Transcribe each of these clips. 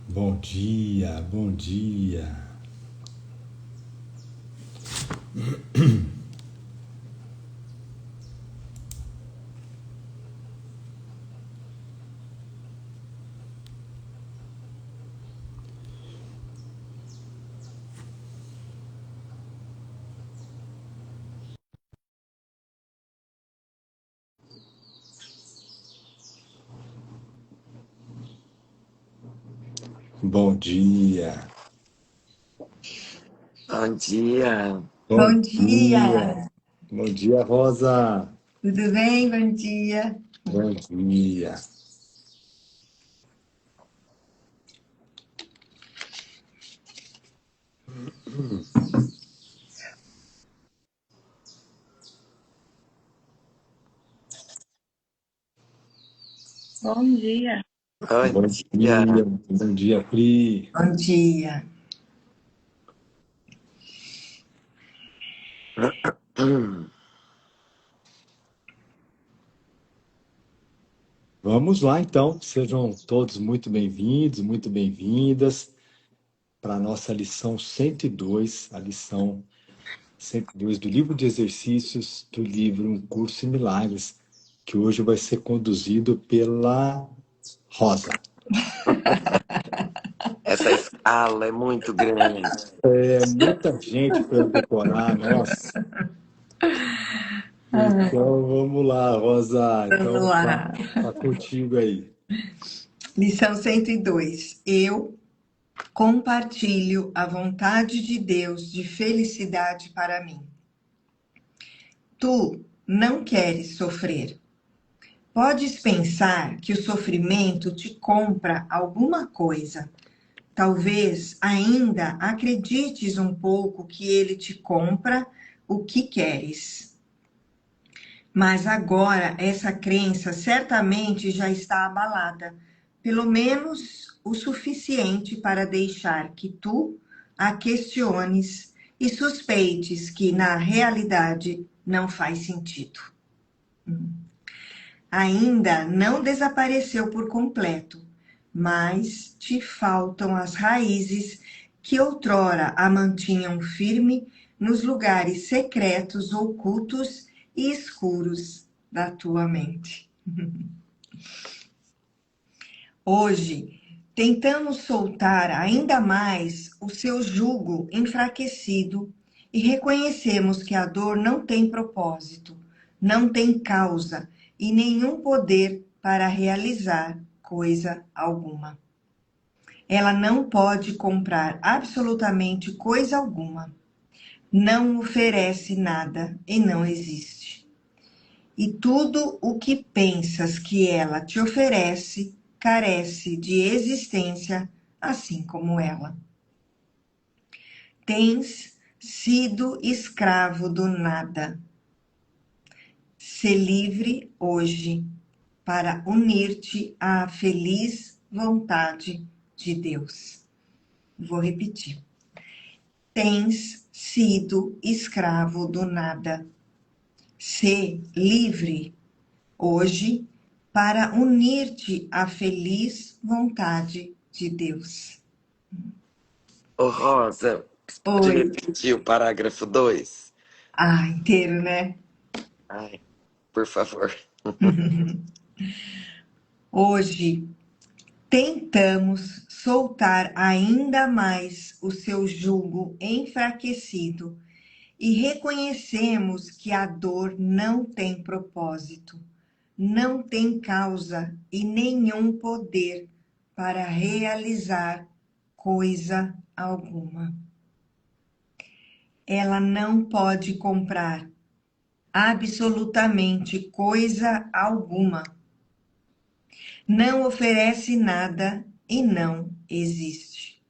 Bom dia, bom dia. Bom dia. Bom dia. Bom Bom dia. dia, Bom dia, Rosa. tudo bem? Bom dia. Bom dia. Bom dia. Bom Bom dia. dia. Bom dia, Pri. Bom dia. Vamos lá, então. Sejam todos muito bem-vindos, muito bem-vindas para a nossa lição 102, a lição 102 do livro de exercícios do livro Um Curso em Milagres, que hoje vai ser conduzido pela Rosa. Essa escala é muito grande. É muita gente para decorar, nossa. Então vamos lá, Rosa. Vamos Então lá. tá contigo aí. Lição 102. Eu compartilho a vontade de Deus de felicidade para mim. Tu não queres sofrer. Podes pensar que o sofrimento te compra alguma coisa. Talvez ainda acredites um pouco que ele te compra o que queres. Mas agora essa crença certamente já está abalada, pelo menos o suficiente para deixar que tu a questiones e suspeites que na realidade não faz sentido. Ainda não desapareceu por completo, mas te faltam as raízes que outrora a mantinham firme nos lugares secretos, ocultos e escuros da tua mente. Hoje, tentamos soltar ainda mais o seu jugo enfraquecido e reconhecemos que a dor não tem propósito, não tem causa e nenhum poder para realizar coisa alguma. Ela não pode comprar absolutamente coisa alguma, não oferece nada e não existe. E tudo o que pensas que ela te oferece carece de existência, assim como ela. Tens sido escravo do nada. Sê livre hoje para unir-te à feliz vontade de Deus. Vou repetir. Tens sido escravo do nada. Sê livre hoje para unir-te à feliz vontade de Deus. Ô, Rosa, você pode Oi. repetir o parágrafo 2? Inteiro, né? Ai, por favor. Hoje tentamos soltar ainda mais o seu jugo enfraquecido e reconhecemos que a dor não tem propósito, não tem causa e nenhum poder para realizar coisa alguma. Ela não pode comprar absolutamente coisa alguma. Não oferece nada e não existe.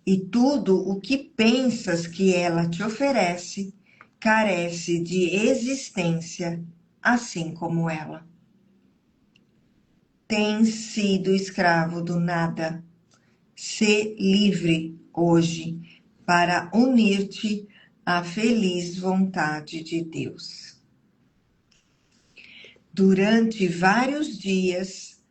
E tudo o que pensas que ela te oferece carece de existência, assim como ela. Tens sido escravo do nada. Sê livre hoje para unir-te à feliz vontade de Deus. Durante vários dias,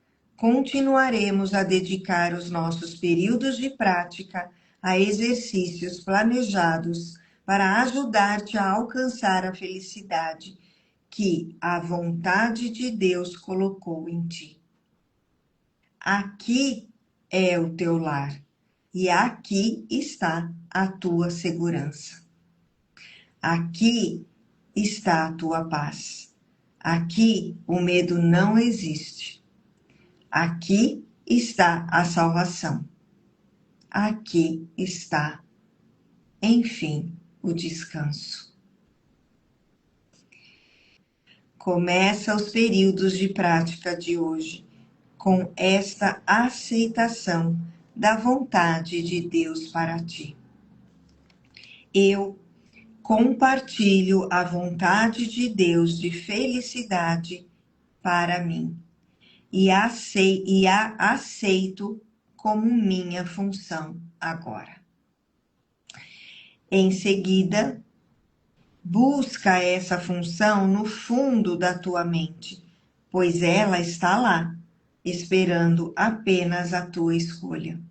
continuaremos a dedicar os nossos períodos de prática a exercícios planejados para ajudar-te a alcançar a felicidade que a vontade de Deus colocou em ti. Aqui é o teu lar e aqui está a tua segurança. Aqui está a tua paz. Aqui o medo não existe. Aqui está a salvação. Aqui está, enfim, o descanso. Começa os períodos de prática de hoje com esta aceitação da vontade de Deus para ti. Eu compartilho a vontade de Deus de felicidade para mim e a aceito como minha função agora. Em seguida, busca essa função no fundo da tua mente, pois ela está lá, esperando apenas a tua escolha.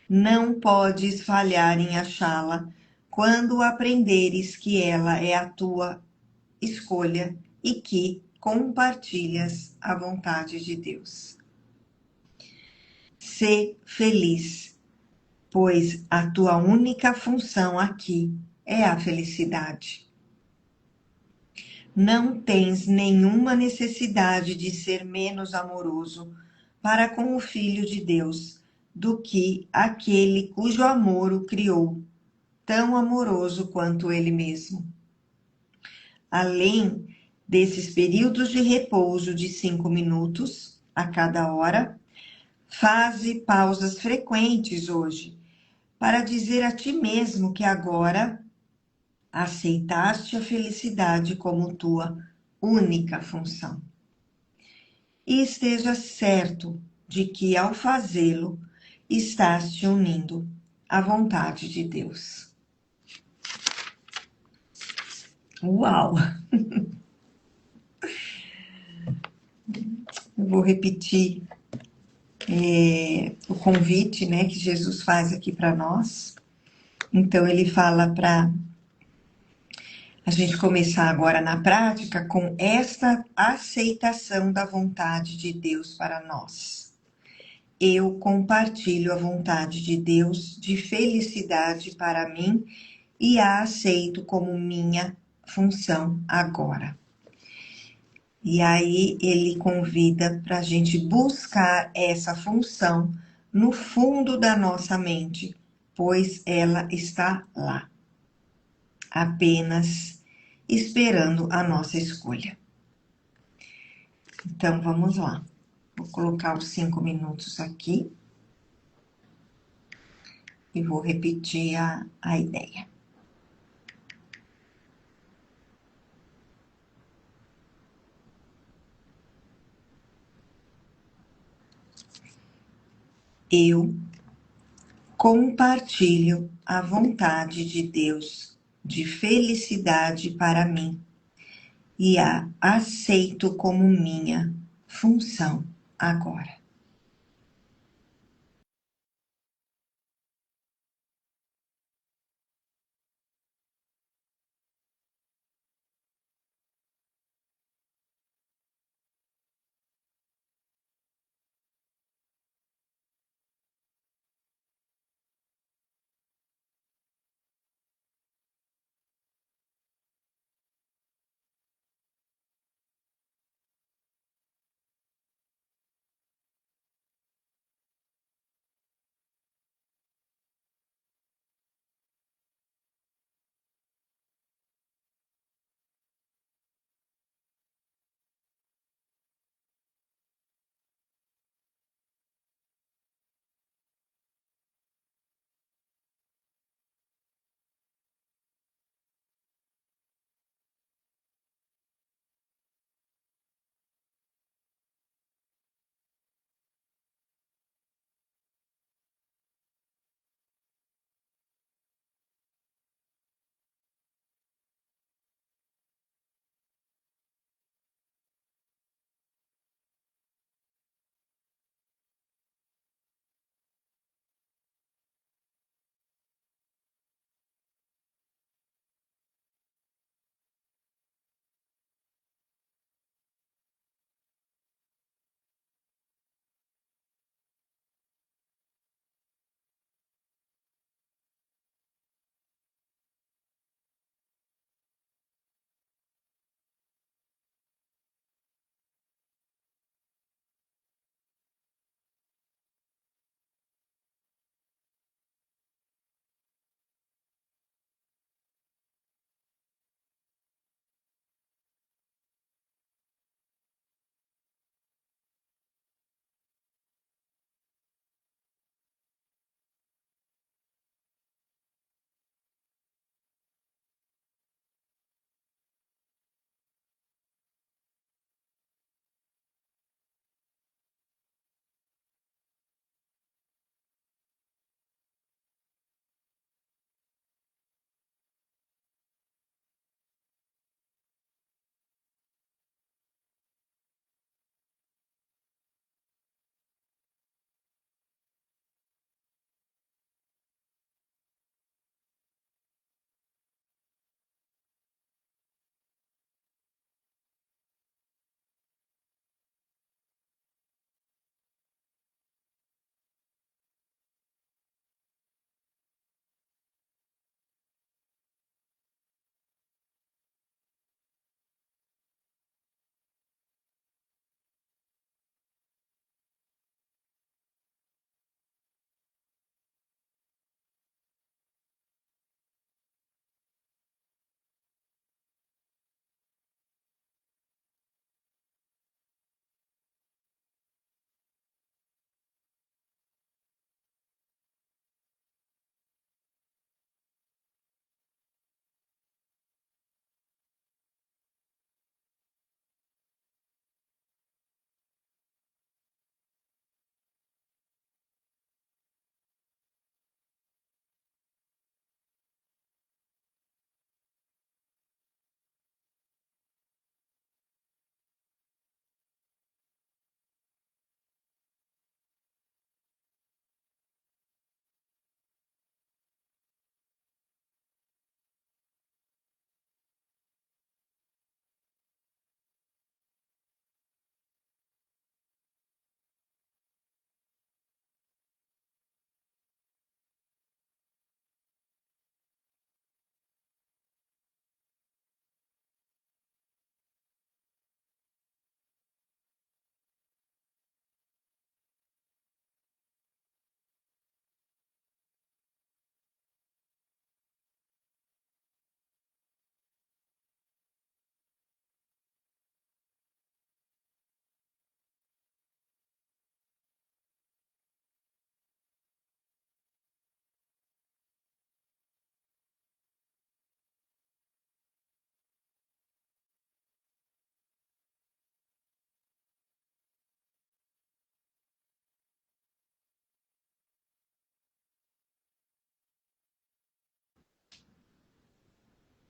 Não podes falhar em achá-la quando aprenderes que ela é a tua escolha e que compartilhas a vontade de Deus. Sê feliz, pois a tua única função aqui é a felicidade. Não tens nenhuma necessidade de ser menos amoroso para com o Filho de Deus do que aquele cujo amor o criou, tão amoroso quanto ele mesmo. Além desses períodos de repouso de 5 minutos a cada hora, faze pausas frequentes hoje para dizer a ti mesmo que agora aceitaste a felicidade como tua única função. E esteja certo de que ao fazê-lo, estás te unindo à vontade de Deus. Uau! Eu vou repetir o convite, né, que Jesus faz aqui para nós. Então, ele fala para a gente começar agora na prática com esta aceitação da vontade de Deus para nós. Eu compartilho a vontade de Deus de felicidade para mim e a aceito como minha função agora. E aí ele convida para a gente buscar essa função no fundo da nossa mente, pois ela está lá, apenas esperando a nossa escolha. Então vamos lá. Vou colocar os 5 minutos aqui e vou repetir a ideia. Eu compartilho a vontade de Deus de felicidade para mim e a aceito como minha função agora.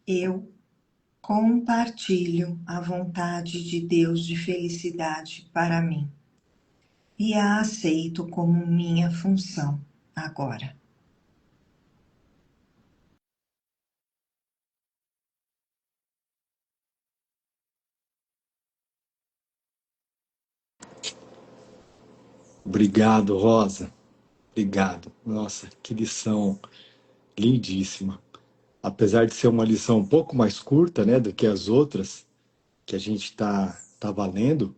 eu compartilho a vontade de Deus de felicidade para mim e a aceito como minha função agora. Obrigado, Rosa. Obrigado. Nossa, que lição lindíssima. Apesar de ser uma lição um pouco mais curta, né, do que as outras que a gente tá valendo,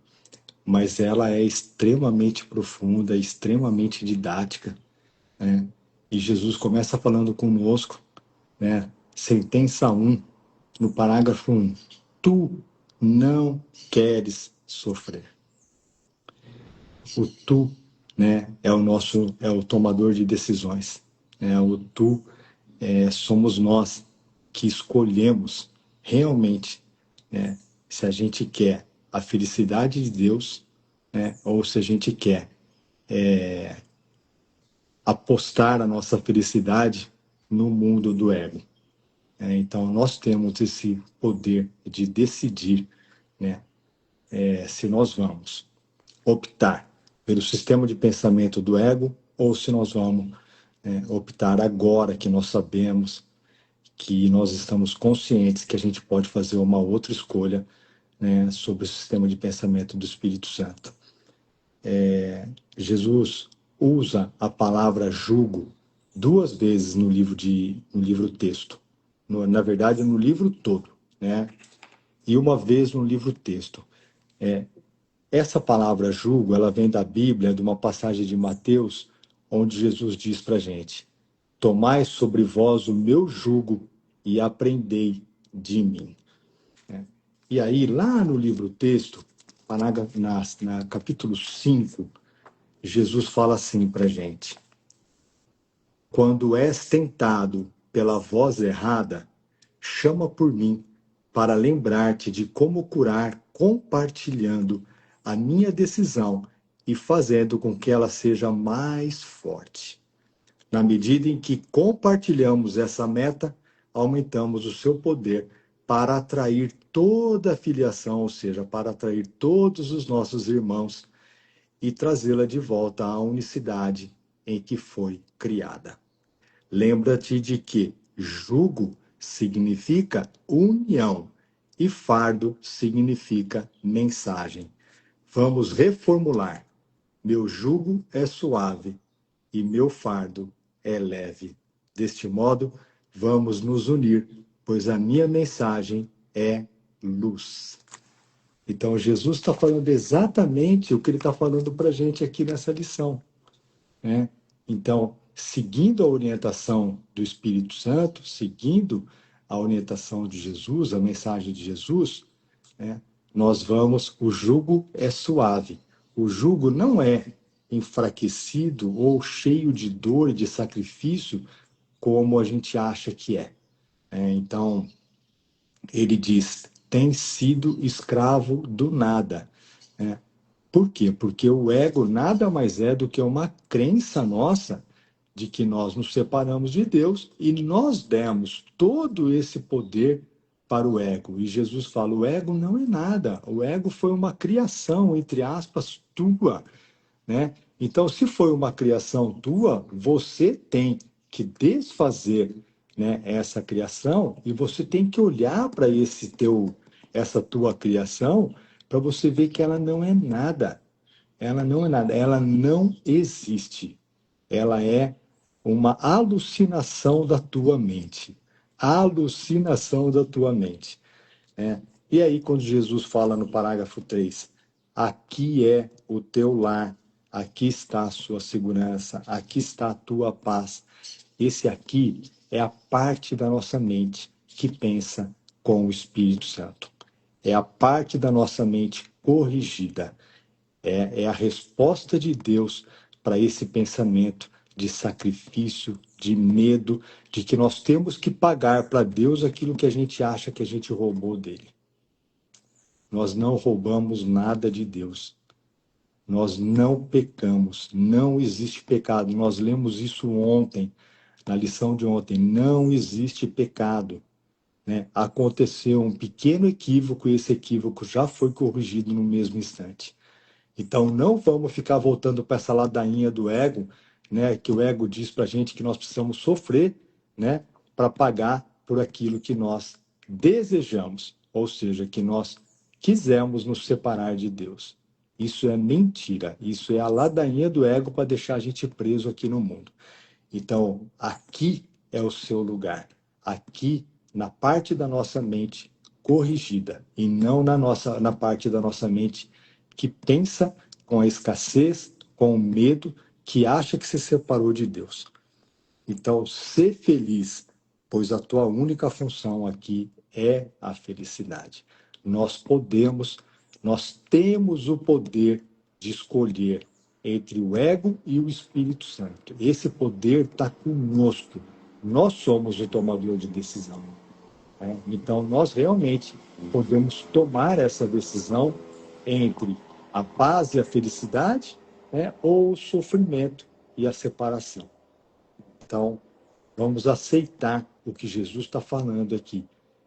mas ela é extremamente profunda, extremamente didática, né? E Jesus começa falando conosco, né? Sentença 1, no parágrafo 1. Tu não queres sofrer. O tu, né, é o tomador de decisões. O tu somos nós que escolhemos realmente, né, se a gente quer a felicidade de Deus, né, ou se a gente quer apostar a nossa felicidade no mundo do ego. Então, nós temos esse poder de decidir, né, se nós vamos optar pelo sistema de pensamento do ego ou se nós vamos optar agora que nós sabemos que nós estamos conscientes que a gente pode fazer uma outra escolha, né, sobre o sistema de pensamento do Espírito Santo. Jesus usa a palavra jugo 2 vezes no livro texto. Na verdade, no livro todo, né? E uma vez no livro texto. Essa palavra jugo, ela vem da Bíblia, de uma passagem de Mateus, onde Jesus diz para a gente: tomai sobre vós o meu jugo e aprendei de mim. E aí, lá no livro texto, na capítulo 5, Jesus fala assim para a gente: quando és tentado pela voz errada, chama por mim para lembrar-te de como curar compartilhando a minha decisão e fazendo com que ela seja mais forte. Na medida em que compartilhamos essa meta, aumentamos o seu poder para atrair toda a filiação, ou seja, para atrair todos os nossos irmãos e trazê-la de volta à unicidade em que foi criada. Lembra-te de que jugo significa união e fardo significa mensagem. Vamos reformular. Meu jugo é suave e meu fardo é leve. Deste modo, vamos nos unir, pois a minha mensagem é luz. Então, Jesus está falando exatamente o que ele está falando para a gente aqui nessa lição, né? Então, seguindo a orientação do Espírito Santo, seguindo a orientação de Jesus, a mensagem de Jesus, né, nós vamos, o jugo é suave. O jugo não é enfraquecido ou cheio de dor e de sacrifício como a gente acha que é. Então, ele diz, tem sido escravo do nada. Por quê? Porque o ego nada mais é do que uma crença nossa de que nós nos separamos de Deus e nós demos todo esse poder para o ego. E Jesus fala, o ego não é nada. O ego foi uma criação, entre aspas, tua, né? Então, se foi uma criação tua, você tem que desfazer, né, essa criação e você tem que olhar para essa tua criação para você ver que ela não é nada. Ela não é nada, ela não existe. Ela é uma alucinação da tua mente. Alucinação da tua mente. E aí, quando Jesus fala no parágrafo 3, aqui é o teu lar, aqui está a sua segurança, aqui está a tua paz. Esse aqui é a parte da nossa mente que pensa com o Espírito Santo. É a parte da nossa mente corrigida. É a resposta de Deus para esse pensamento de sacrifício, de medo, de que nós temos que pagar para Deus aquilo que a gente acha que a gente roubou dele. Nós não roubamos nada de Deus. Nós não pecamos. Não existe pecado. Nós lemos isso ontem, na lição de ontem. Não existe pecado. né, aconteceu um pequeno equívoco e esse equívoco já foi corrigido no mesmo instante. Então, não vamos ficar voltando para essa ladainha do ego, né, que o ego diz para a gente que nós precisamos sofrer, né, para pagar por aquilo que nós desejamos, ou seja, que nós quisemos nos separar de Deus. Isso é mentira, isso é a ladainha do ego para deixar a gente preso aqui no mundo. Então, aqui é o seu lugar. Aqui, na parte da nossa mente corrigida, e não na parte da nossa mente que pensa com a escassez, com o medo, que acha que se separou de Deus. Então, ser feliz, pois a tua única função aqui é a felicidade. Nós temos o poder de escolher entre o ego e o Espírito Santo. Esse poder está conosco. Nós somos o tomador de decisão, né? Então, nós realmente podemos tomar essa decisão entre a paz e a felicidade, né, ou o sofrimento e a separação. Então, vamos aceitar o que Jesus está falando aqui.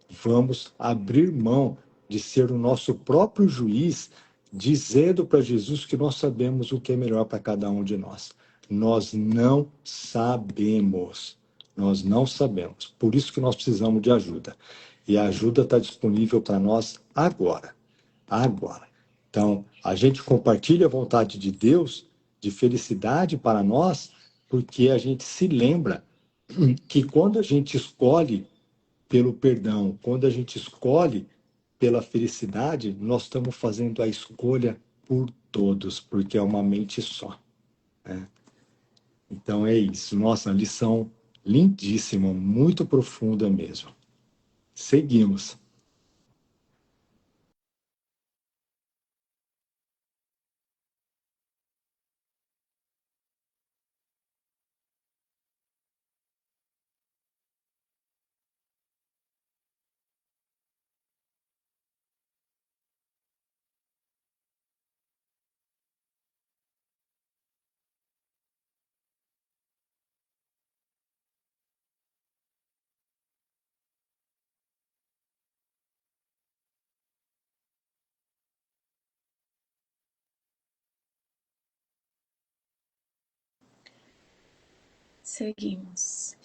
Vamos abrir mão de ser o nosso próprio juiz, dizendo para Jesus que nós sabemos o que é melhor para cada um de nós. Nós não sabemos. Nós não sabemos. Por isso que nós precisamos de ajuda. E a ajuda está disponível para nós agora. Agora. Então, a gente compartilha a vontade de Deus, de felicidade para nós, porque a gente se lembra que quando a gente escolhe pelo perdão, quando a gente escolhe pela felicidade, nós estamos fazendo a escolha por todos, porque é uma mente só, né? Então é isso. Nossa, lição lindíssima, muito profunda mesmo. Seguimos. Seguimos.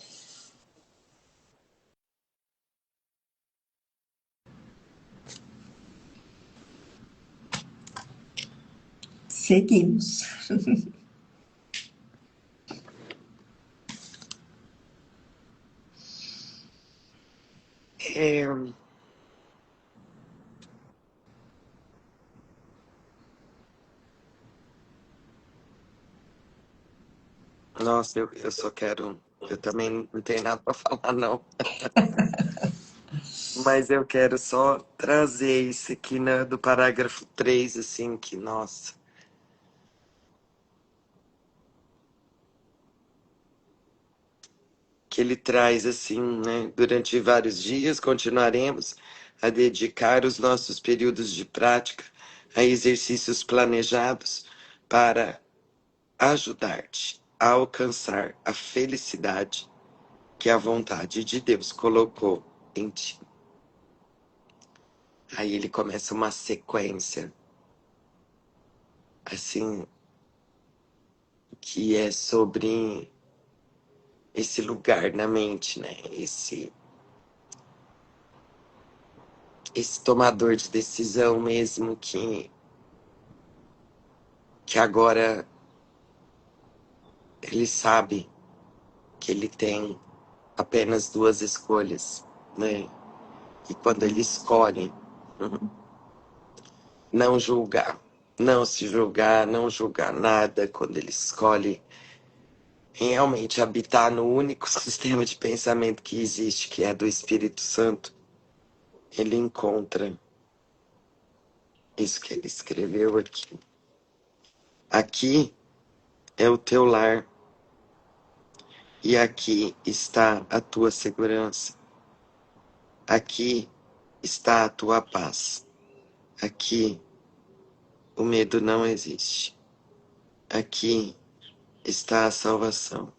Seguimos. É, nossa, eu só quero. Eu também não tenho nada para falar, não. Mas eu quero só trazer isso aqui do parágrafo 3, assim, que, nossa. Que ele traz assim, né? Durante vários dias continuaremos a dedicar os nossos períodos de prática a exercícios planejados para ajudar-te a alcançar a felicidade que a vontade de Deus colocou em ti. Aí ele começa uma sequência, assim, que é sobre esse lugar na mente, né? Esse tomador de decisão mesmo que agora ele sabe que ele tem apenas duas escolhas, né? E quando ele escolhe não julgar, não se julgar, não julgar nada, quando ele escolhe realmente habitar no único sistema de pensamento que existe, que é do Espírito Santo, ele encontra isso que ele escreveu aqui. Aqui é o teu lar e aqui está a tua segurança. Aqui está a tua paz. Aqui o medo não existe. Aqui está a salvação.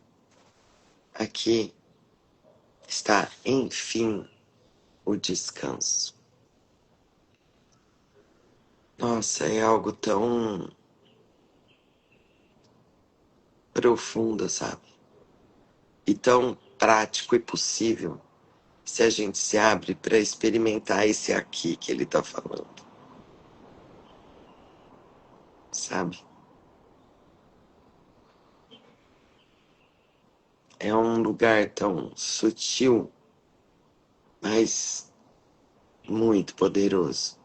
Aqui está, enfim, o descanso. Nossa, é algo tão profundo, sabe? E tão prático e possível se a gente se abre para experimentar esse aqui que ele tá falando, sabe? É um lugar tão sutil, mas muito poderoso.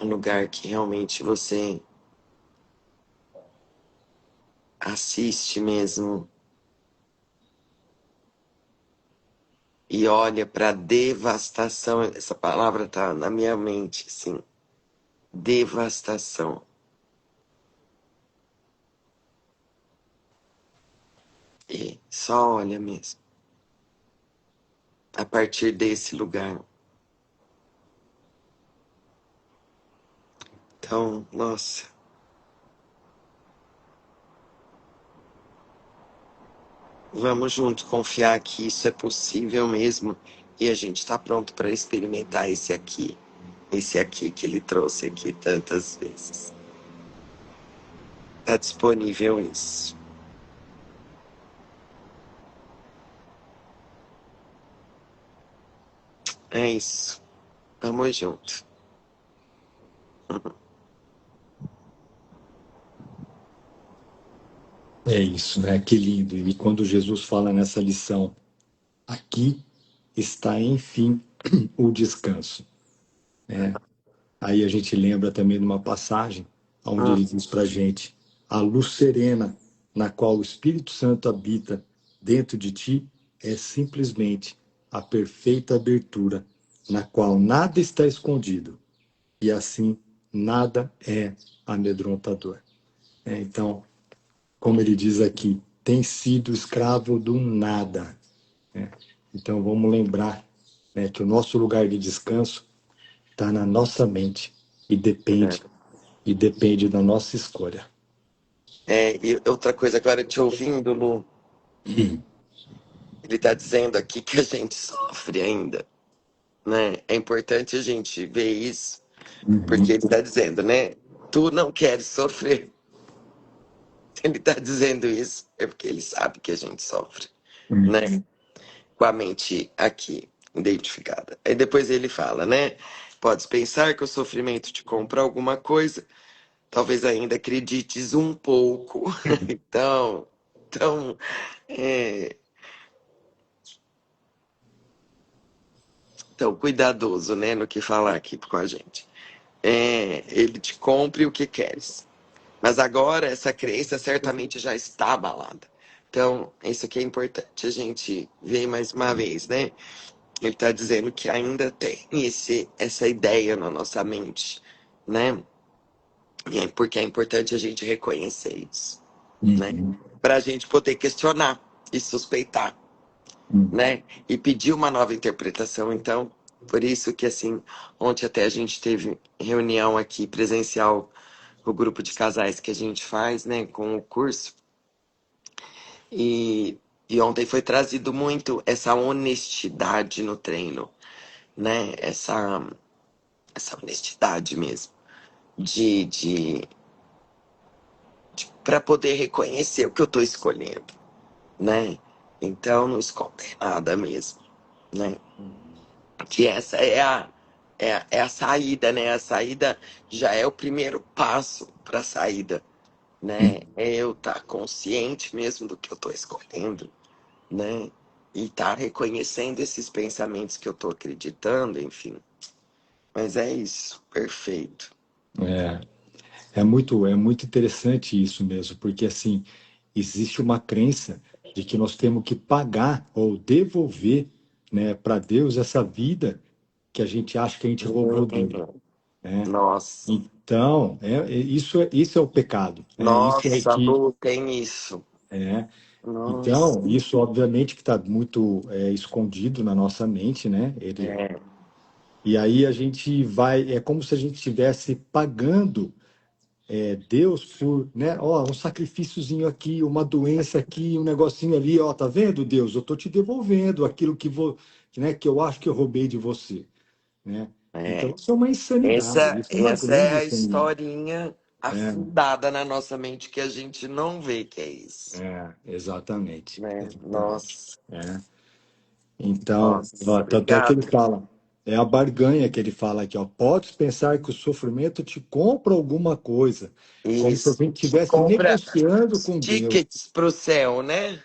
Um lugar que realmente você assiste mesmo e olha para a devastação. Essa palavra tá na minha mente, assim. Devastação. E só olha mesmo. A partir desse lugar. Então, nossa. Vamos junto confiar que isso é possível mesmo. E a gente está pronto para experimentar esse aqui. Esse aqui que ele trouxe aqui tantas vezes. Está disponível isso. É isso. Vamos junto. É isso, né? Que lindo. E quando Jesus fala nessa lição, aqui está, enfim, o descanso. Aí a gente lembra também de uma passagem onde ele diz para a gente: a luz serena na qual o Espírito Santo habita dentro de ti é simplesmente a perfeita abertura, na qual nada está escondido e assim nada é amedrontador. Então, como ele diz aqui, tem sido escravo do nada. Então, vamos lembrar, que o nosso lugar de descanso está na nossa mente e depende da nossa escolha. E outra coisa, agora te ouvindo, Lu, ele está dizendo aqui que a gente sofre ainda, né? É importante a gente ver isso, porque ele está dizendo, né? Tu não queres sofrer. Ele está dizendo isso, é porque ele sabe que a gente sofre, né? Com a mente aqui, identificada. Aí depois ele fala, né? Podes pensar que o sofrimento te compra alguma coisa, talvez ainda acredites um pouco. Então, é, tão cuidadoso, né, no que falar aqui com a gente. Ele te compre o que queres. Mas agora essa crença certamente já está abalada. Então, isso aqui é importante a gente ver mais uma vez, né? Ele está dizendo que ainda tem essa ideia na nossa mente, né? E porque é importante a gente reconhecer isso, né? Para a gente poder questionar e suspeitar, né? E pedir uma nova interpretação. Então, por isso que, assim, ontem até a gente teve reunião aqui presencial, o grupo de casais que a gente faz, né, com o curso. E ontem foi trazido muito essa honestidade no treino, né? Essa honestidade mesmo, de para poder reconhecer o que eu estou escolhendo, né? Então, não esconder nada mesmo, né? Que essa é a saída, né? A saída já é o primeiro passo para a saída, né? É eu estar consciente mesmo do que eu estou escolhendo, né? E estar reconhecendo esses pensamentos que eu estou acreditando, enfim. Mas é isso, perfeito. É muito interessante isso mesmo, porque assim, existe uma crença de que nós temos que pagar ou devolver, para Deus essa vida que a gente acha que a gente roubou dele, né? Nossa, Então, isso é o pecado, isso é nossa, que Lu, tem isso. é. Nossa, Então, isso obviamente que está muito escondido na nossa mente, né? E aí a gente vai, é como se a gente estivesse pagando Deus por, né? Ó, um sacrifíciozinho aqui, uma doença aqui, um negocinho ali, ó, tá vendo, Deus? Eu tô te devolvendo aquilo que eu acho que eu roubei de você, né? Então, É. isso é uma insanidade, isso é uma Essa grande é a insanidade. historinha É, afundada na nossa mente que a gente não vê que é isso, exatamente, né? exatamente. Nossa, É. Então, nossa, ó, tanto é que ele obrigado. fala, é a barganha que ele fala aqui, ó. Podes pensar que o sofrimento te compra alguma coisa, como se a Isso. gente estivesse Compra negociando os com Deus. tickets pro céu, né?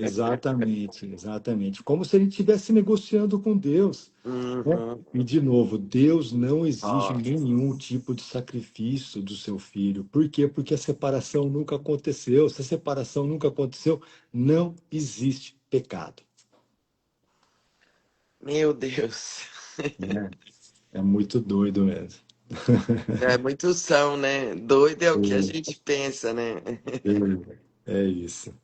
Exatamente, exatamente. Como se a gente estivesse negociando com Deus, né? Uhum. E, de novo, Deus não exige Ó, nenhum tipo de sacrifício do seu filho. Por quê? Porque a separação nunca aconteceu. Se a separação nunca aconteceu, não existe pecado, meu Deus. né? É muito doido mesmo. É muito são, né? Doido é o que a gente pensa, né? É isso.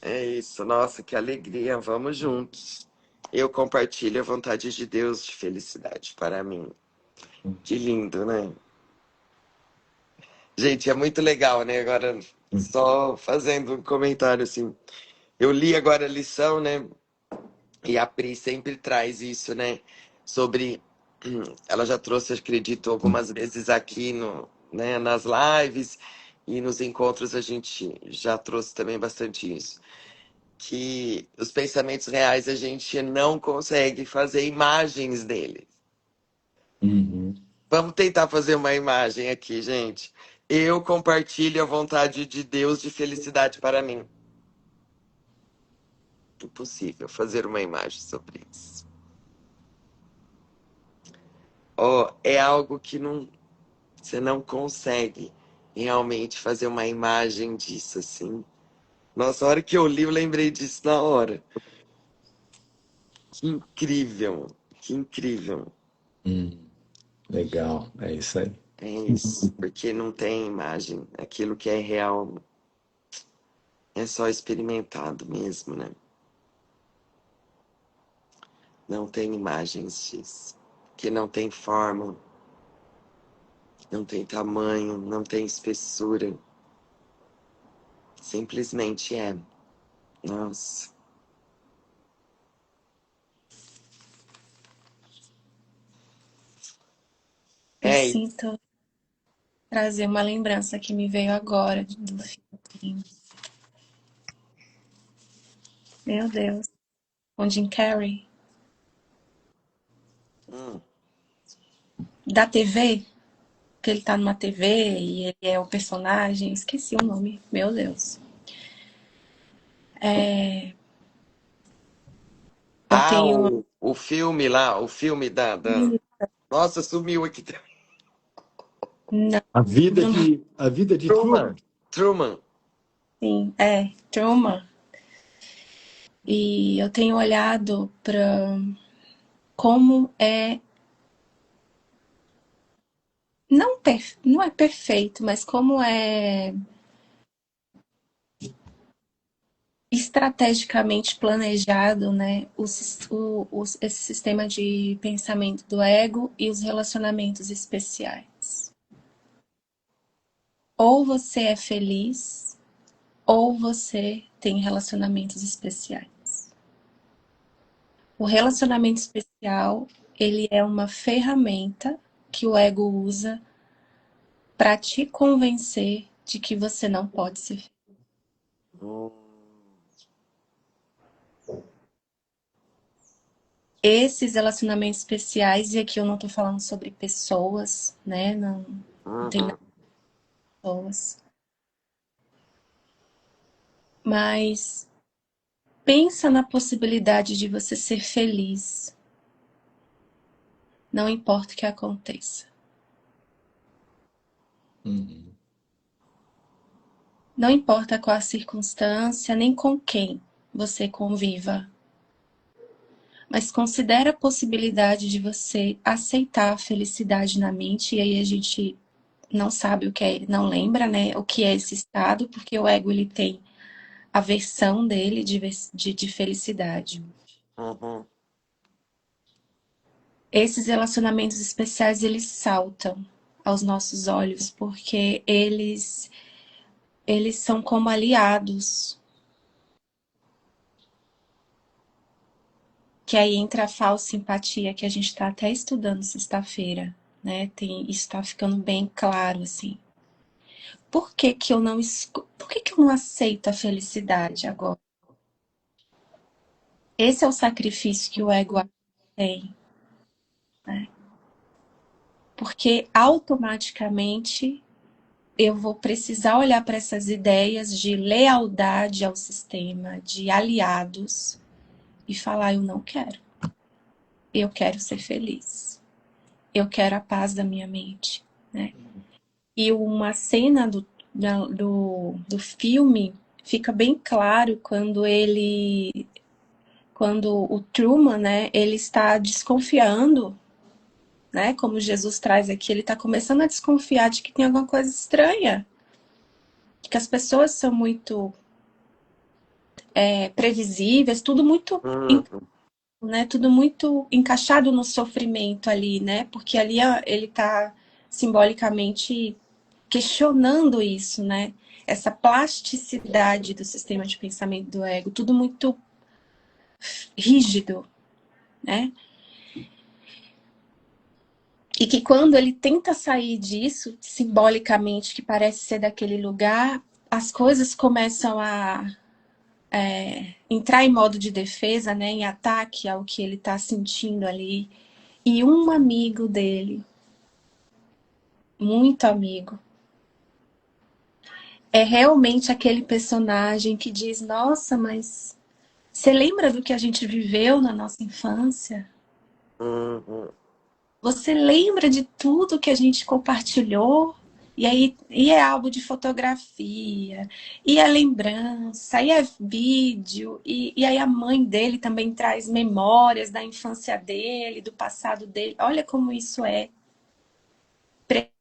É isso, nossa, que alegria, vamos juntos. Eu compartilho a vontade de Deus de felicidade para mim. Que lindo, né? Gente, é muito legal, né? Agora, só fazendo um comentário assim. Eu li agora a lição, né? E a Pri sempre traz isso, né? Sobre. Ela já trouxe, acredito, algumas vezes aqui no, né, nas lives e nos encontros a gente já trouxe também bastante isso. Que os pensamentos reais a gente não consegue fazer imagens deles. Uhum. Vamos tentar fazer uma imagem aqui, gente. Eu compartilho a vontade de Deus de felicidade para mim. Impossível fazer uma imagem sobre isso. Oh, é algo que não, você não consegue realmente fazer uma imagem disso, assim. Nossa, a hora que eu li, eu lembrei disso na hora. Que incrível, que incrível. Legal, é isso aí. É isso, porque não tem imagem. Aquilo que é real é só experimentado mesmo, né? Não tem imagens disso. Que não tem forma, não tem tamanho, não tem espessura. Simplesmente é. Nossa. Eu É isso. sinto trazer uma lembrança que me veio agora do filme. Meu Deus. Com Jim Carrey. Hum. Da TV, que ele tá numa TV e ele é o personagem. Esqueci o nome. Meu Deus. Eu Ah, tenho. o filme lá, o filme da... Nossa, sumiu aqui. Não, A vida de Truman. Truman. Truman. sim, Truman. E eu tenho olhado para como é. Não é perfeito, mas como é estrategicamente planejado, né, esse sistema de pensamento do ego e os relacionamentos especiais. Ou você é feliz, ou você tem relacionamentos especiais. O relacionamento especial, ele é uma ferramenta que o ego usa para te convencer de que você não pode ser feliz. Hum. Esses relacionamentos especiais, e aqui eu não tô falando sobre pessoas, né? Não tem nada Uhum. de pessoas. Mas pensa na possibilidade de você ser feliz, não importa o que aconteça. Uhum. Não importa qual a circunstância, nem com quem você conviva. Mas considere a possibilidade de você aceitar a felicidade na mente, e aí a gente não sabe o que é, não lembra, né, o que é esse estado, porque o ego ele tem a versão dele de felicidade. Uhum. Esses relacionamentos especiais, eles saltam aos nossos olhos, porque eles são como aliados. Que aí entra a falsa simpatia, que a gente está até estudando sexta-feira, né? Isso está ficando bem claro, assim. Por que que eu não aceito a felicidade agora? Esse é o sacrifício que o ego tem, né? Porque automaticamente eu vou precisar olhar para essas ideias de lealdade ao sistema, de aliados, e falar: eu não quero. Eu quero ser feliz. Eu quero a paz da minha mente, né? E uma cena do filme fica bem claro quando o Truman, né, ele está desconfiando, né, como Jesus traz aqui, ele está começando a desconfiar de que tem alguma coisa estranha, de que as pessoas são muito previsíveis, tudo muito, né, tudo muito encaixado no sofrimento ali, né, porque ali ele está simbolicamente questionando isso, né? Essa plasticidade do sistema de pensamento do ego, tudo muito rígido, né? E que quando ele tenta sair disso, simbolicamente, que parece ser daquele lugar, as coisas começam a entrar em modo de defesa, né? Em ataque ao que ele está sentindo ali. E um amigo dele, muito amigo, é realmente aquele personagem que diz: nossa, mas você lembra do que a gente viveu na nossa infância? Você lembra de tudo que a gente compartilhou? E aí, e é álbum de fotografia, e é lembrança, e é vídeo, e aí a mãe dele também traz memórias da infância dele, do passado dele. Olha como isso é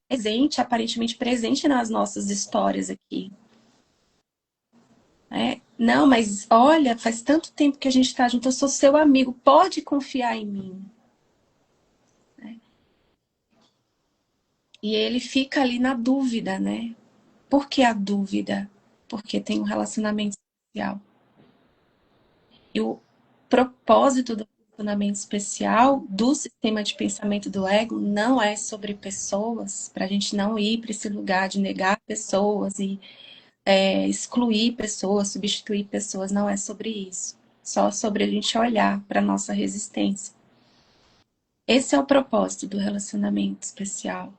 presente, aparentemente presente nas nossas histórias aqui. Não, mas olha, faz tanto tempo que a gente está junto, eu sou seu amigo, pode confiar em mim. E ele fica ali na dúvida, né? Por que a dúvida? Porque tem um relacionamento especial. E o propósito do relacionamento especial, do sistema de pensamento do ego, não é sobre pessoas, para a gente não ir para esse lugar de negar pessoas e excluir pessoas, substituir pessoas, não é sobre isso. Só sobre a gente olhar para a nossa resistência. Esse é o propósito do relacionamento especial.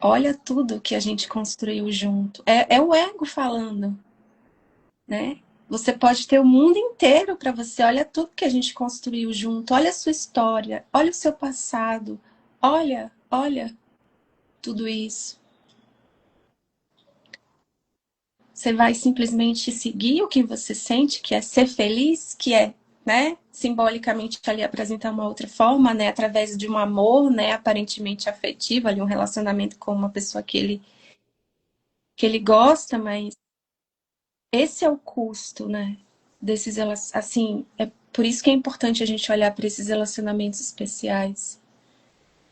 Olha tudo que a gente construiu junto. É o ego falando, né? Você pode ter o mundo inteiro para você. Olha tudo que a gente construiu junto. Olha a sua história. Olha o seu passado. Olha tudo isso. Você vai simplesmente seguir o que você sente, que é ser feliz, que é, né, simbolicamente ali apresentar uma outra forma, né, através de um amor, né, aparentemente afetivo, ali um relacionamento com uma pessoa que ele gosta, mas esse é o custo, né, desses, assim, é por isso que é importante a gente olhar para esses relacionamentos especiais.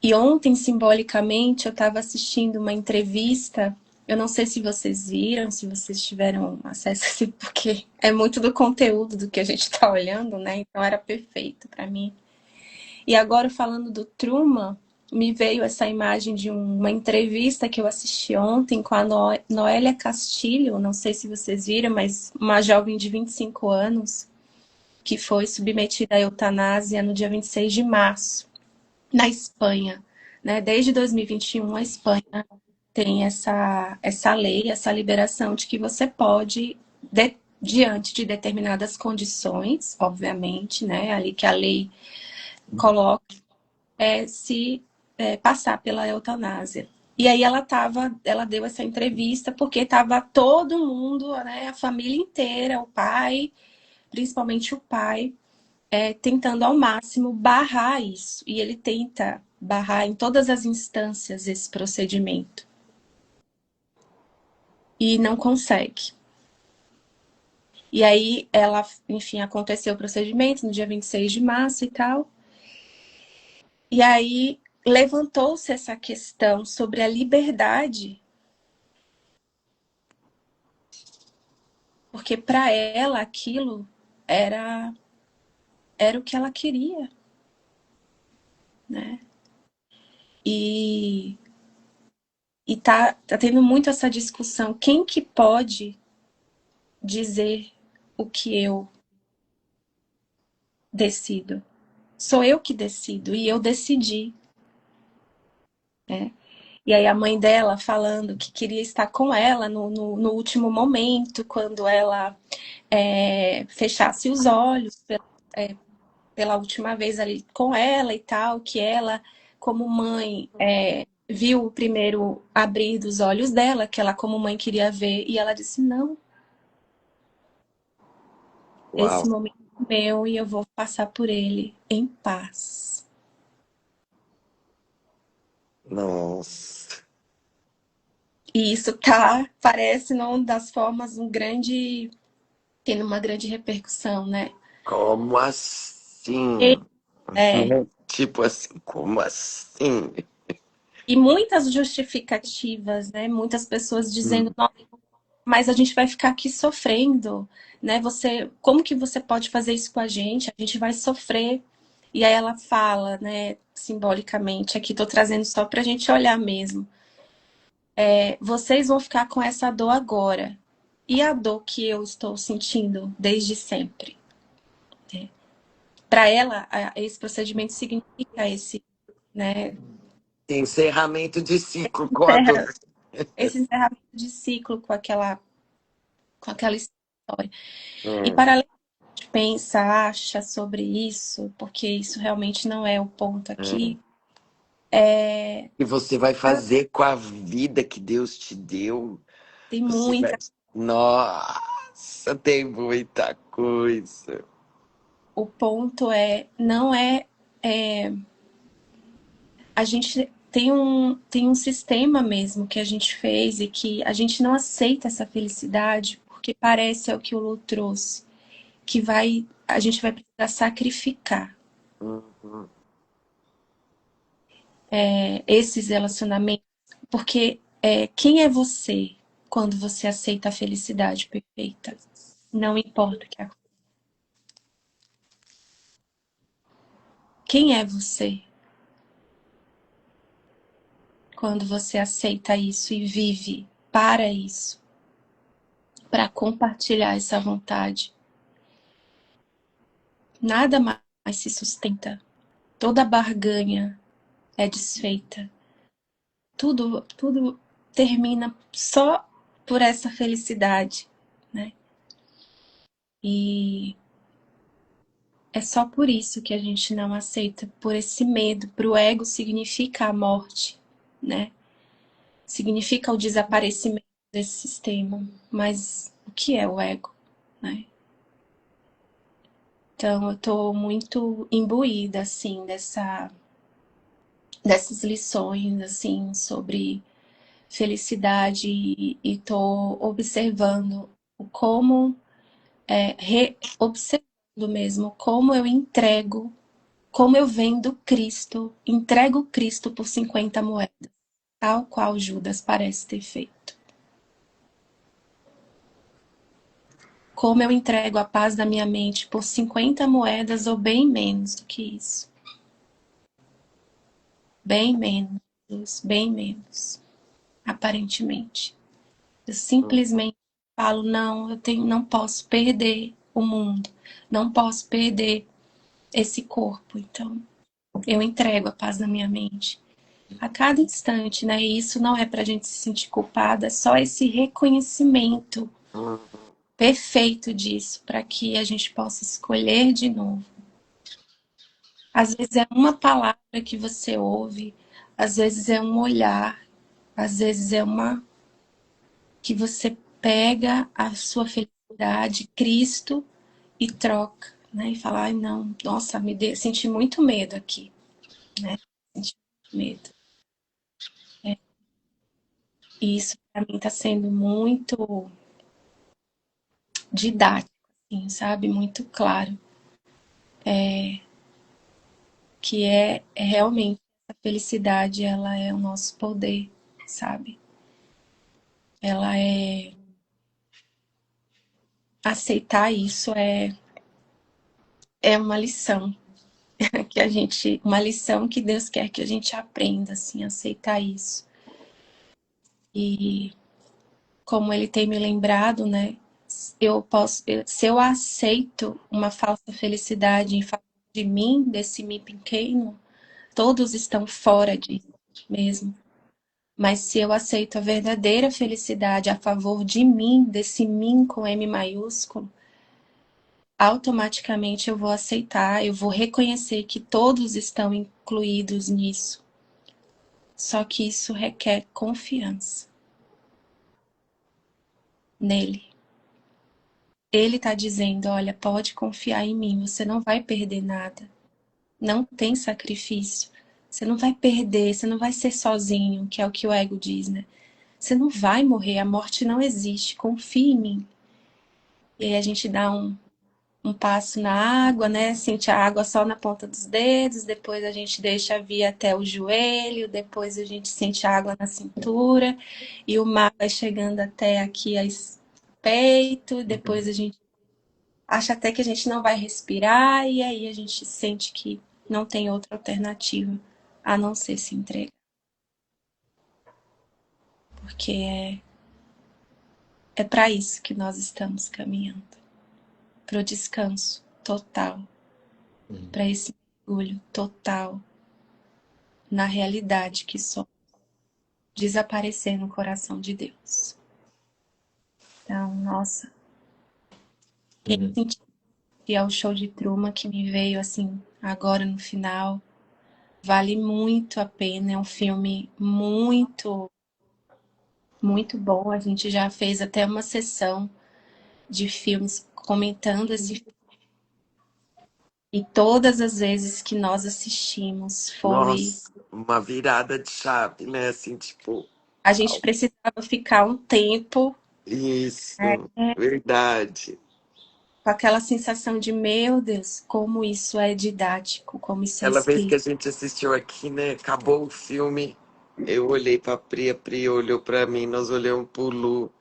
E ontem, simbolicamente, eu estava assistindo uma entrevista. Eu não sei se vocês viram, se vocês tiveram acesso, assim, porque é muito do conteúdo do que a gente está olhando, né? Então era perfeito para mim. E agora, falando do Truman, me veio essa imagem de uma entrevista que eu assisti ontem com a Noélia Castilho. Não sei se vocês viram, mas uma jovem de 25 anos que foi submetida à eutanásia no dia 26 de março, na Espanha. Né? Desde 2021, a Espanha tem essa lei, essa liberação de que você pode, diante de determinadas condições, obviamente, né, ali que a lei coloca, passar pela eutanásia. E aí ela deu essa entrevista porque estava todo mundo, né, a família inteira, o pai, principalmente o pai, tentando ao máximo barrar isso. E ele tenta barrar em todas as instâncias esse procedimento. E não consegue. E aí ela, enfim, aconteceu o procedimento no dia 26 de março e tal. E aí levantou-se essa questão sobre a liberdade, porque para ela aquilo era o que ela queria, né? E tá tendo muito essa discussão. Quem que pode dizer o que eu decido? Sou eu que decido, e eu decidi, né? E aí a mãe dela falando que queria estar com ela no último momento, quando ela fechasse os olhos pela última vez ali com ela e tal, que ela, como mãe, viu o primeiro abrir dos olhos dela, que ela como mãe queria ver, e ela disse, não, Uau. esse momento é meu e eu vou passar por ele em paz. Nossa. E isso parece numa das formas tendo uma grande repercussão, né? Como assim? É, Tipo assim, como assim? e muitas justificativas, né? Muitas pessoas dizendo, Hum. mas a gente vai ficar aqui sofrendo, né? Como que você pode fazer isso com a gente vai sofrer. E aí ela fala, né, simbolicamente, aqui tô trazendo só pra gente olhar mesmo. Vocês vão ficar com essa dor agora. E a dor que eu estou sentindo desde sempre. Para ela, esse procedimento significa né, Encerramento de ciclo com a dor. esse encerramento de ciclo com aquela história. E É. para além de pensa, acha sobre isso, porque isso realmente não é o ponto É. aqui. E você vai fazer com a vida que Deus te deu? Tem Você vai... muita. Nossa, tem muita coisa. O ponto não é. A gente tem um sistema mesmo que a gente fez e que a gente não aceita essa felicidade porque parece é o que o Lu trouxe, que a gente vai precisar sacrificar Uhum. esses relacionamentos, porque quem é você quando você aceita a felicidade perfeita? Não importa o que acontece. Quem é você quando você aceita isso e vive para isso, para compartilhar essa vontade? Nada mais se sustenta. Toda barganha é desfeita. Tudo termina só por essa felicidade, né? E é só por isso que a gente não aceita, por esse medo. Para o ego significa a morte, né? Significa o desaparecimento desse sistema. Mas o que é o ego, né? Então eu tô muito imbuída, assim, dessas lições, assim, sobre felicidade e tô observando como, observando mesmo, como eu entrego, como eu vendo Cristo, entrego Cristo por 50 moedas, tal qual Judas parece ter feito. Como eu entrego a paz da minha mente por 50 moedas ou bem menos do que isso. Bem menos, aparentemente. Eu simplesmente falo, não, não posso perder o mundo, não posso perder esse corpo. Então, eu entrego a paz na minha mente a cada instante, né? E isso não é pra gente se sentir culpada, é só esse reconhecimento perfeito disso, para que a gente possa escolher de novo. Às vezes é uma palavra que você ouve, às vezes é um olhar, às vezes é que você pega a sua felicidade, Cristo, e troca, né? E fala, ai não, nossa, senti muito medo aqui, né? Senti muito medo. E isso para mim está sendo muito didático, assim, sabe? Muito claro. Que é realmente a felicidade, ela é o nosso poder, sabe? Ela é... Aceitar isso é uma lição que a gente... Uma lição que Deus quer que a gente aprenda, assim, aceitar isso. E como Ele tem me lembrado, né? Se eu aceito uma falsa felicidade em favor de mim, desse mim pequeno, todos estão fora disso mesmo. Mas se eu aceito a verdadeira felicidade a favor de mim, desse mim com M maiúsculo, automaticamente eu vou aceitar, eu vou reconhecer que todos estão incluídos nisso. Só que isso requer confiança nele. Ele está dizendo, olha, pode confiar em mim, você não vai perder nada. Não tem sacrifício. Você não vai perder, você não vai ser sozinho, que é o que o ego diz, né? Você não vai morrer, a morte não existe, confie em mim. E aí a gente dá um passo na água, né? Sente a água só na ponta dos dedos, depois a gente deixa vir até o joelho, depois a gente sente a água na cintura, e o mar vai chegando até aqui ao peito, depois a gente acha até que a gente não vai respirar, e aí a gente sente que não tem outra alternativa a não ser se entregar. Porque é para isso que nós estamos caminhando. Para o descanso total. Para esse mergulho total na realidade que somos. Desaparecer no coração de Deus. Então, nossa. Quem sentiu o show de Truman que me veio assim agora no final, vale muito a pena. É um filme muito, muito bom. A gente já fez até uma sessão de filmes comentando esse filme. E todas as vezes que nós assistimos foi... Nossa, uma virada de chave, né? Assim, tipo, A gente precisava ficar um tempo isso, com verdade. aquela sensação de, meu Deus, como isso é didático, como isso é Aquela vez que a escrito. gente assistiu aqui, né? Acabou o filme, eu olhei pra Pri, a Pri olhou pra mim, nós olhamos pro Lu. O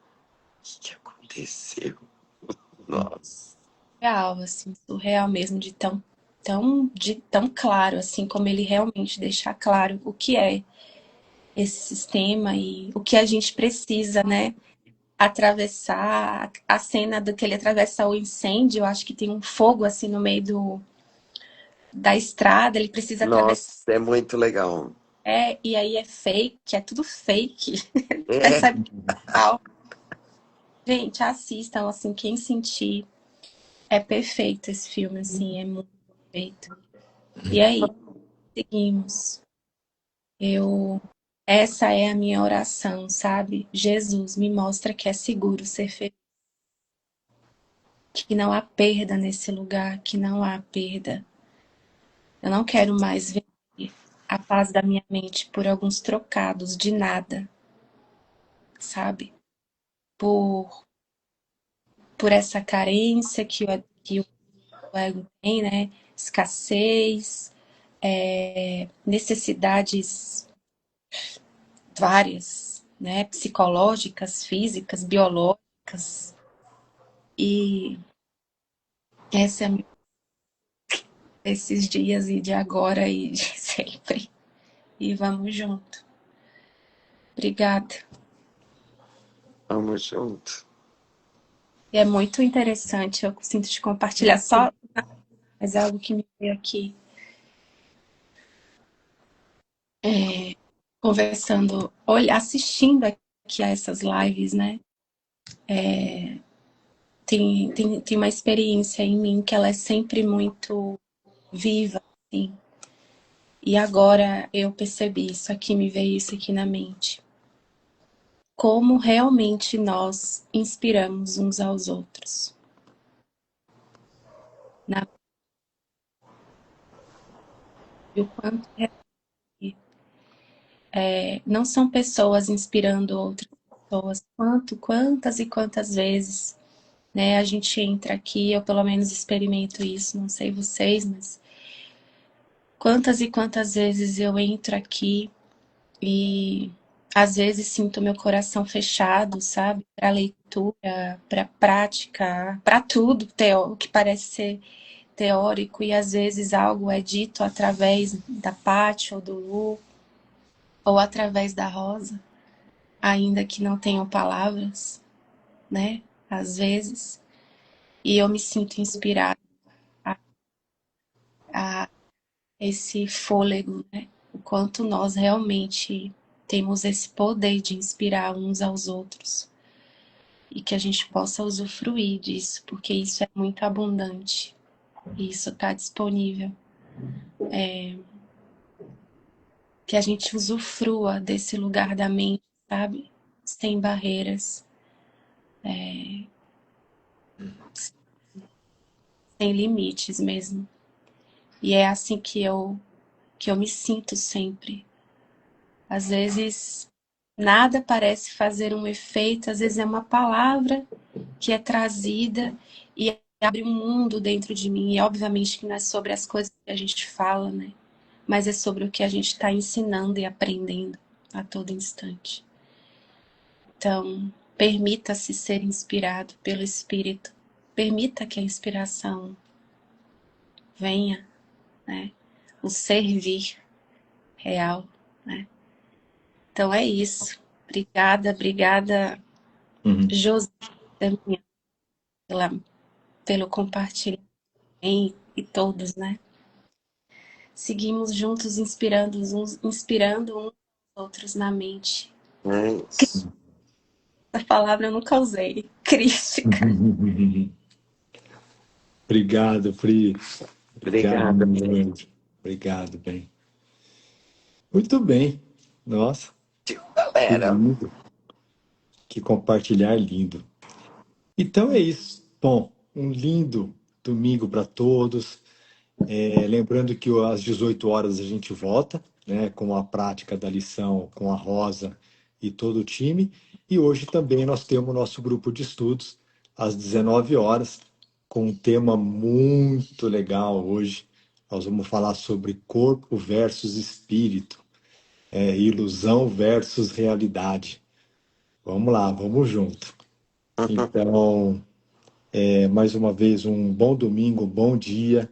que aconteceu? Nossa. Real, assim, surreal mesmo, de tão claro, assim, como ele realmente deixa claro o que é esse sistema e o que a gente precisa, né? Atravessar a cena do que ele atravessa o incêndio, eu acho que tem um fogo assim no meio da estrada, ele precisa atravessar, Nossa, é muito legal. e aí é fake, é tudo fake. É, Percebe? Total. Gente, assistam, assim, quem sentir. É perfeito esse filme, assim, é muito perfeito. E aí, seguimos. Essa é a minha oração, sabe? Jesus, me mostra que é seguro ser feliz. Que não há perda nesse lugar, que não há perda. Eu não quero mais ver a paz da minha mente por alguns trocados de nada, sabe? Por essa carência que o ego tem, né? Escassez, necessidades várias, né? Psicológicas, físicas, biológicas. E essa é a minha... esses dias e de agora e de sempre. E vamos junto. Obrigada. vamos junto. E é muito interessante, eu sinto de compartilhar só, mas é algo que me veio aqui. Conversando, assistindo aqui a essas lives, né? Tem uma experiência em mim que ela é sempre muito viva, assim. E agora eu percebi isso aqui, me veio isso aqui na mente. Como realmente nós inspiramos uns aos outros. E o quanto não são pessoas inspirando outras pessoas. Quantas e quantas vezes, né, a gente entra aqui, eu pelo menos experimento isso, não sei vocês, mas Quantas e quantas vezes eu entro aqui e às vezes sinto meu coração fechado, sabe? Para leitura, para prática, para tudo que parece ser teórico, e às vezes algo é dito através da Paty ou do Lu, ou através da Rosa, ainda que não tenham palavras, né? Às vezes. E eu me sinto inspirada a esse fôlego, né? O quanto nós realmente temos esse poder de inspirar uns aos outros. E que a gente possa usufruir disso, porque isso é muito abundante. E isso está disponível. Que a gente usufrua desse lugar da mente, sabe? Sem barreiras, sem limites mesmo. E é assim que eu me sinto sempre. Às vezes nada parece fazer um efeito, às vezes é uma palavra que é trazida e abre um mundo dentro de mim. E obviamente que não é sobre as coisas que a gente fala, né? Mas é sobre o que a gente está ensinando e aprendendo a todo instante. Então, permita-se ser inspirado pelo Espírito. Permita que a inspiração venha, né? O servir real, né? Então é isso. Obrigada, José, pelo compartilhamento e todos, né? Seguimos juntos inspirando uns aos outros na mente. É isso. Essa palavra eu nunca usei. Crística. Obrigado, Pri. Obrigado, Obrigada. muito. Obrigado, bem. Muito bem. Nossa, que Galera. lindo. Que compartilhar lindo. Então é isso. Bom, um lindo domingo para todos. Lembrando que às 18 horas a gente volta, né, com a prática da lição com a Rosa e todo o time. E hoje também nós temos o nosso grupo de estudos às 19 horas, com um tema muito legal hoje. Nós vamos falar sobre corpo versus espírito, ilusão versus realidade. Vamos lá, vamos junto. Então, mais uma vez, um bom domingo, um bom dia.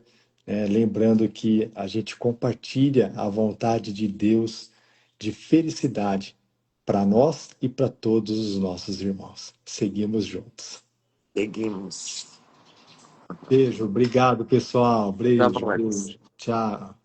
Lembrando que a gente compartilha a vontade de Deus de felicidade para nós e para todos os nossos irmãos. Seguimos juntos. Seguimos. Beijo, obrigado, pessoal. Tá Beijo, bom. beijo. Tchau.